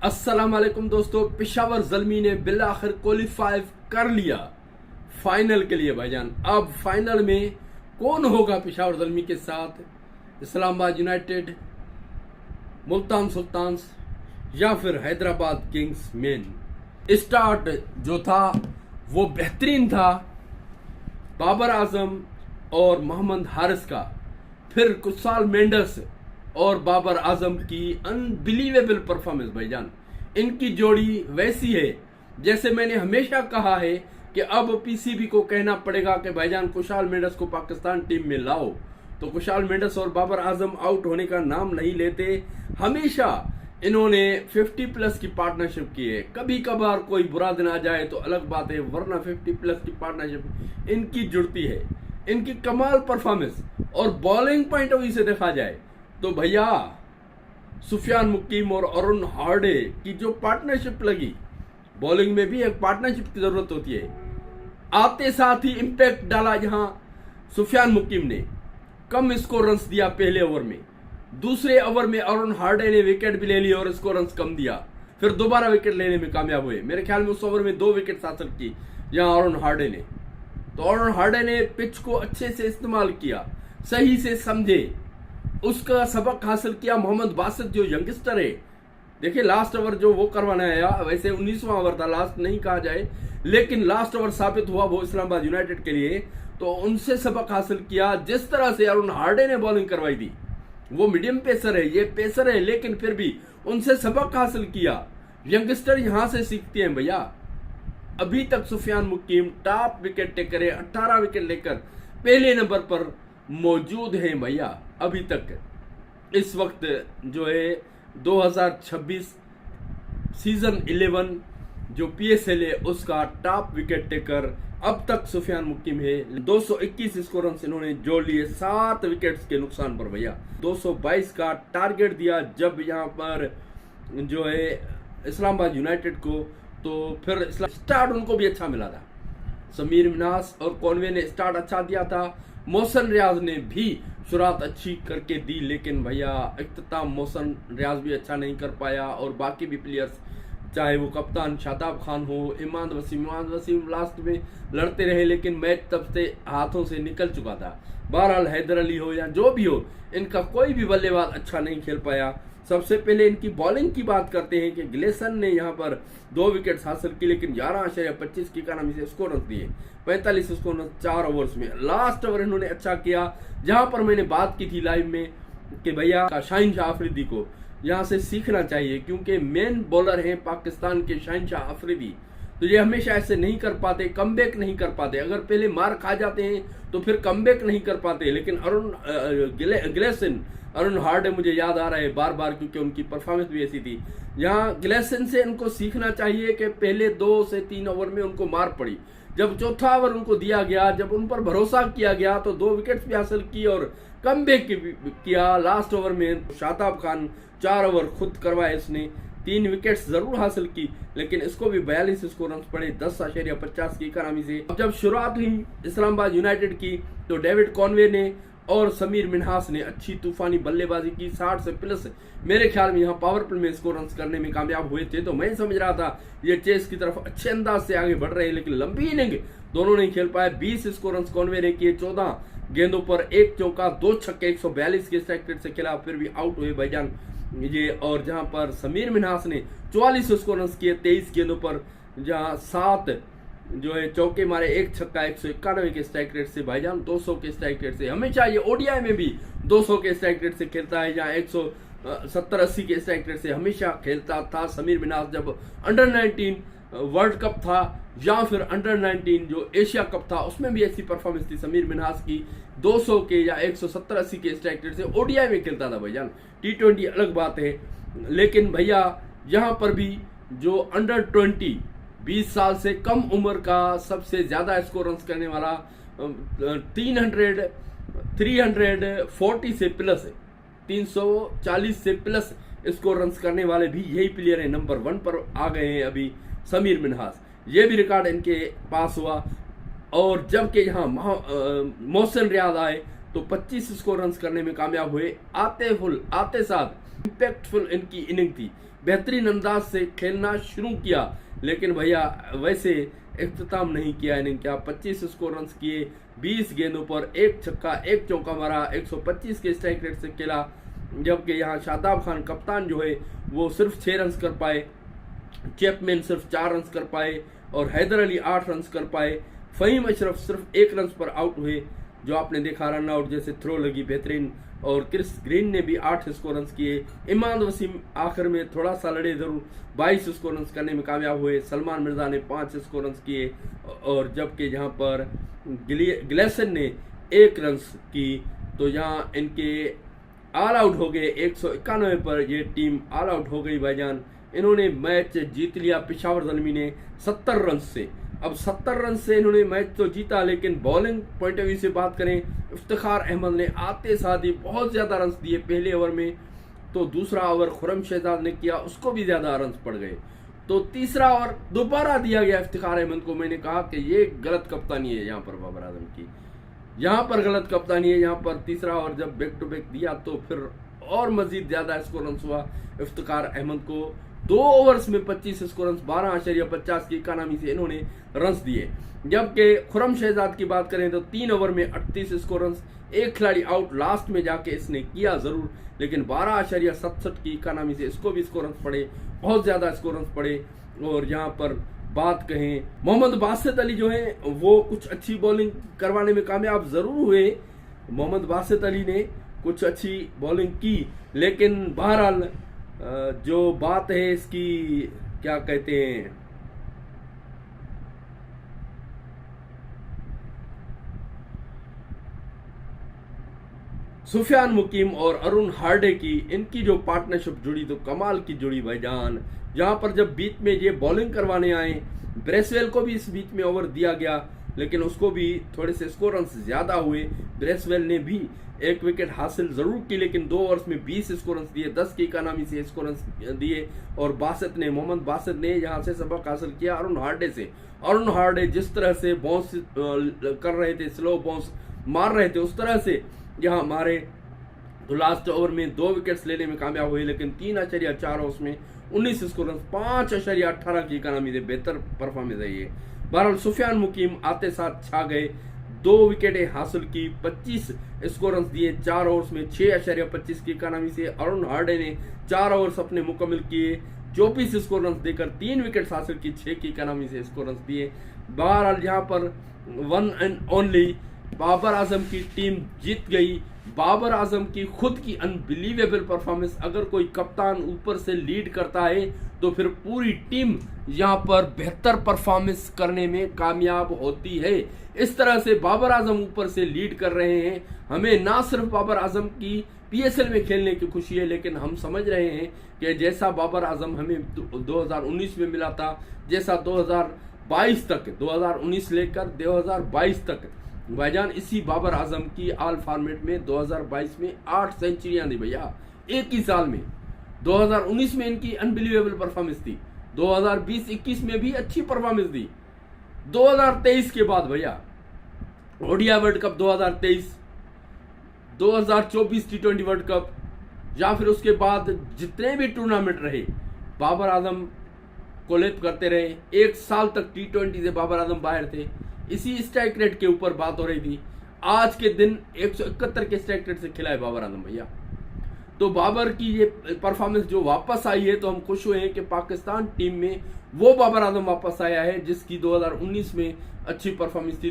अस्सलाम वालेकुम दोस्तों, पेशावर ज़ल्मी ने बिल आखिर क्वालिफाई कर लिया फाइनल के लिए भाईजान। अब फाइनल में कौन होगा पेशावर ज़ल्मी के साथ? इस्लामाबाद यूनाइटेड, मुल्तान सुल्तान्स या फिर हैदराबाद किंग्स मेन। स्टार्ट जो था वो बेहतरीन था, बाबर आजम और मोहम्मद हारिस का, फिर कुसाल मेंडस और बाबर आजम की अनबिलीवेबल परफॉर्मेंस भाईजान। इनकी जोड़ी वैसी है जैसे मैंने हमेशा कहा है कि अब पीसीबी को कहना पड़ेगा कि भाईजान कुशाल मेंडस को पाकिस्तान टीम में लाओ। तो कुशाल मेंडस और बाबर आजम आउट होने का नाम नहीं लेते। हमेशा इन्होंने 50+ की पार्टनरशिप की है। कभी कभार कोई बुरा दिन आ जाए तो अलग बात है, वरना 50+ की पार्टनरशिप इनकी जुड़ती है। इनकी कमाल परफॉर्मेंस और बॉलिंग पॉइंट ऑफ व्यू से देखा जाए तो भैया सुफियान मुकीम और अरुण हार्डे की जो पार्टनरशिप लगी, बॉलिंग में भी एक पार्टनरशिप की जरूरत होती है। आते साथ ही इंपैक्ट डाला। यहां सुफियान मुकीम ने कम स्कोर रन्स दिया पहले ओवर में, दूसरे ओवर में अरुण हार्डे ने विकेट भी ले ली और स्कोर रन्स कम दिया, फिर दोबारा विकेट लेने में कामयाब हुए। मेरे ख्याल में उस ओवर में 2 विकेट हासिल की यहां अरुण हार्डे ने। तो अरुण हार्डे ने पिच को अच्छे से इस्तेमाल किया, सही से समझे, उसका सबक हासिल किया। मोहम्मद बासित जो यंगस्टर है, देखिए लास्ट ओवर जो वो करवाना आया, वैसे 19वां ओवर था, लास्ट नहीं कहा जाए, लेकिन लास्ट ओवर साबित हुआ वो इस्लामाबाद यूनाइटेड के लिए। तो उनसे सबक हासिल किया। जिस तरह से अरुण हार्डे ने बॉलिंग करवाई थी, वो मीडियम पेसर है, ये पेसर है, लेकिन फिर भी उनसे सबक हासिल किया। यंगस्टर यहां से सीखते हैं भैया। अभी तक सुफियान मुकीम टॉप विकेट टेकर है, 18 विकेट लेकर पहले नंबर पर मौजूद हैं भैया अभी तक। इस वक्त जो है 2026 सीजन 11 जो PSL है उसका टॉप विकेट टेकर अब तक सुफियान मुकीम है। 221 स्कोर रन इन्होंने जोड़ लिए 7 विकेट्स के नुकसान पर भैया। 222 का टारगेट दिया जब यहाँ पर जो है इस्लामाबाद यूनाइटेड को, तो फिर स्टार्ट उनको भी अच्छा मिला था। समीर मिन्हास और कॉनवे ने स्टार्ट अच्छा दिया था। मोहसिन रियाज ने भी शुरुआत अच्छी करके दी, लेकिन भैया इख्तिताम मोहसिन रियाज भी अच्छा नहीं कर पाया। और बाकी भी प्लेयर्स, चाहे वो कप्तान शादाब खान हो, इमाद वसीम लास्ट में लड़ते रहे, लेकिन मैच तब से हाथों से निकल चुका था। बहरहाल हैदर अली हो या जो भी हो, इनका कोई भी बल्लेबाज अच्छा नहीं खेल पाया। सबसे पहले इनकी बॉलिंग की बात करते हैं कि ग्लेसन ने यहाँ पर 2 विकेट हासिल की, लेकिन 11.25 की इकानमी से स्कोर रन दिए, 45 स्कोर रन 4 ओवर्स में। लास्ट ओवर इन्होंने अच्छा किया, जहां पर मैंने बात की थी लाइव में कि भैया शाहिनशाह अफरीदी को यहाँ से सीखना चाहिए, क्योंकि मेन बॉलर हैं पाकिस्तान के शाहिनशाह अफरीदी। तो ये हमेशा ऐसे नहीं कर पाते, कमबैक नहीं कर पाते। अगर पहले मार खा जाते हैं तो फिर कमबैक नहीं कर पाते। लेकिन ग्लेसन, अरुण हार्डे मुझे याद आ रहा है बार बार, क्योंकि उनकी परफॉर्मेंस भी ऐसी थी। यहाँ ग्लेसन से इनको सीखना चाहिए कि पहले 2 से 3 ओवर में उनको मार पड़ी, जब चौथा ओवर उनको दिया गया, जब उन पर भरोसा किया गया तो 2 विकेट्स भी हासिल की और कमबैक किया। लास्ट ओवर में शादाब खान 4 ओवर खुद करवाए, इसने 3 विकेट्स जरूर हासिल की, लेकिन इसको भी 42 स्कोर रन पड़े 10.50 की इकानमी से। जब शुरुआत हुई इस्लामाबाद यूनाइटेड की तो डेविड कॉनवे ने और समीर मिन्हास ने अच्छी तूफानी बल्लेबाजी की, 60 से प्लस मेरे ख्याल में यहाँ पावर प्ले में स्कोर रन करने में कामयाब हुए थे। तो मैं समझ रहा था ये चेस की तरफ अच्छे अंदाज से आगे बढ़ रहे हैं, लेकिन लंबी इनिंग दोनों नहीं खेल पाए। 20 स्कोर रन कॉनवे ने किए, 14 गेंदों पर 1 चौका 2 छक्के, 142 के स्ट्राइक रेट से खेला, फिर भी आउट हुए भाईजान ये। और जहां पर समीर मिन्हास ने 44 स्कोर रन किए 23 गेंदों पर, जहां 7 जो है चौके मारे, 1 छक्का, 191 के स्ट्राइक रेट से भाईजान, 200 के स्ट्राइक रेट से। हमेशा ये ODI में भी 200 के स्ट्राइक रेट से खेलता है, जहां 170-80 के स्ट्राइक रेट से हमेशा खेलता था समीर मिन्हास। जब अंडर 19 वर्ल्ड कप था या फिर अंडर 19 जो एशिया कप था, उसमें भी ऐसी परफॉर्मेंस थी समीर मिन्हास की, 200 के या 170-80 के स्ट्राइक रेट से ODI में खेलता था भाईजान। T20 अलग बात है, लेकिन भैया यहाँ पर भी जो अंडर 20 साल से कम उम्र का सबसे ज्यादा स्कोर रन करने वाला 340 से प्लस है, 340 से प्लस स्कोर रन करने वाले भी यही प्लेयर है। नंबर 1 पर आ गए हैं अभी समीर मिन्हास, ये भी रिकॉर्ड इनके पास हुआ। और जबकि यहाँ मोहसिन रियाज आए तो 25 स्कोर रन करने में कामयाब हुए। आते साथ इंपैक्टफुल इनकी इनिंग थी, बेहतरीन अंदाज से खेलना शुरू किया, लेकिन भैया वैसे इख्तिताम नहीं किया इनिंग क्या। 25 स्कोर रन किए, 20 गेंदों पर 1 छक्का 1 चौका मारा, 125 के स्ट्राइक रेट से खेला, जबकि यहाँ शादाब खान कप्तान जो है वो सिर्फ 6 रन कर पाए, चैपमैन सिर्फ 4 रन कर पाए और हैदर अली 8 रन कर पाए। फ़हीम अशरफ सिर्फ 1 रन पर आउट हुए, जो आपने देखा रन आउट जैसे थ्रो लगी बेहतरीन, और क्रिस ग्रीन ने भी 8 स्कोर रन किए। इमाद वसीम आखिर में थोड़ा सा लड़े जरूर, 22 स्कोर रन करने में कामयाब हुए। सलमान मिर्जा ने 5 स्कोर रन किए, और जबकि यहाँ पर ग्लेसन ने 1 रन की। तो यहाँ इनके ऑल आउट हो गए 191 पर, ये टीम ऑल आउट हो गई भाईजान। इन्होंने मैच जीत लिया पेशावर ज़ल्मी ने 70 रन से। अब 70 रन से इन्होंने मैच तो जीता, लेकिन बॉलिंग पॉइंट ऑफ व्यू से बात करें, इफ्तिखार अहमद ने आते साथ ही बहुत ज़्यादा रन दिए पहले ओवर में, तो दूसरा ओवर खुरम शहजाद ने किया, उसको भी ज़्यादा रन पड़ गए। तो तीसरा ओवर दोबारा दिया गया इफ्तिखार अहमद को। मैंने कहा कि ये गलत कप्तानी है यहाँ पर बाबर आजम की, यहाँ पर गलत कप्तानी है। यहाँ पर तीसरा ओवर जब बैक टू बैक दिया तो फिर और मजीद ज़्यादा स्कोर रन हुआ इफ्तिखार अहमद को। 2 ओवर्स में 25 स्कोर रन, 12.50 की इकानमी से इन्होंने रन दिए। जबकि खुरम शहजाद की बात करें तो 3 ओवर में 38 स्कोर रन, एक खिलाड़ी आउट लास्ट में जाके इसने किया जरूर, लेकिन 12.67 की इकानमी से इसको भी स्कोर रन पड़े, बहुत ज्यादा स्कोर रन पड़े। और यहाँ पर बात कहें, मोहम्मद बासित अली जो है वो कुछ अच्छी बॉलिंग करवाने में कामयाब जरूर हुए। मोहम्मद बासित अली ने कुछ अच्छी बॉलिंग की, लेकिन बहरहाल जो बात है इसकी क्या कहते हैं, सुफियान मुकीम और अरुण हार्डे की, इनकी जो पार्टनरशिप जुड़ी तो कमाल की जुड़ी भाईजान। जहां पर जब बीच में ये बॉलिंग करवाने आए, ब्रेसवेल को भी इस बीच में ओवर दिया गया, लेकिन उसको भी थोड़े से स्कोर रन ज्यादा हुए। ब्रेसवेल ने भी 1 विकेट हासिल जरूर की, लेकिन 2 ओवर्स में 20 स्कोर रन दिए, 10 की इकानमी से स्कोर रन दिए। और मोहम्मद बासित ने यहाँ से सबक हासिल किया अरुण हार्डे से। अरुण हार्डे जिस तरह से बाउंस कर रहे थे, स्लो बाउंस मार रहे थे, उस तरह से यहाँ हमारे तो लास्ट ओवर में 2 विकेट्स लेने में कामयाब हुए, लेकिन 3.4 ओवर्स में 19 स्कोर रन, 5.18 की इकानमी से बेहतर परफॉर्मेंस है ये। बहरहाल सुफियान मुकीम आते साथ छा गए, 2 विकेटें हासिल की, 25 स्कोर रन दिए 4 ओवर्स में, 6.25 की इकानमी से। अरुण हार्डे ने 4 ओवर्स अपने मुकम्मल किए, 24 स्कोर रन देकर 3 विकेट हासिल की, 6 की इकानमी से स्कोर रन दिए। बहरहाल यहाँ पर one and only Babar Azam की टीम जीत गई। बाबर आजम की खुद की अनबिलीवेबल परफॉर्मेंस, अगर कोई कप्तान ऊपर से लीड करता है तो फिर पूरी टीम यहाँ पर बेहतर परफॉर्मेंस करने में कामयाब होती है। इस तरह से बाबर आजम ऊपर से लीड कर रहे हैं। हमें ना सिर्फ बाबर आजम की पीएसएल में खेलने की खुशी है, लेकिन हम समझ रहे हैं कि जैसा बाबर आजम हमें 2019 में मिला था, जैसा 2022 तक, 2019 लेकर 2022 तक भाईजान, इसी बाबर आजम की ऑल फॉर्मेट में 2022 में 8 सेंचुरियां दी भैया एक ही साल में। 2019 में इनकी अनबिलीवेबल परफॉर्मेंस थी, 2020-21 में भी अच्छी परफॉर्मेंस दी। 2023 के बाद भैया ODI world cup 2023, 2024 T20 world cup, या फिर उसके बाद जितने भी टूर्नामेंट रहे बाबर आजम कोलैप करते रहे। 1 साल तक T20 से बाबर आजम बाहर थे। इसी स्ट्राइक रेट के ऊपर बात हो रही थी। आज के दिन 171 के स्ट्राइक रेट से खिला है बाबर आजम भैया। तो बाबर की ये परफॉर्मेंस जो वापस आई है, तो हम खुश हुए हैं कि पाकिस्तान टीम में वो बाबर आजम वापस आया है जिसकी 2019 में अच्छी परफॉर्मेंस थी।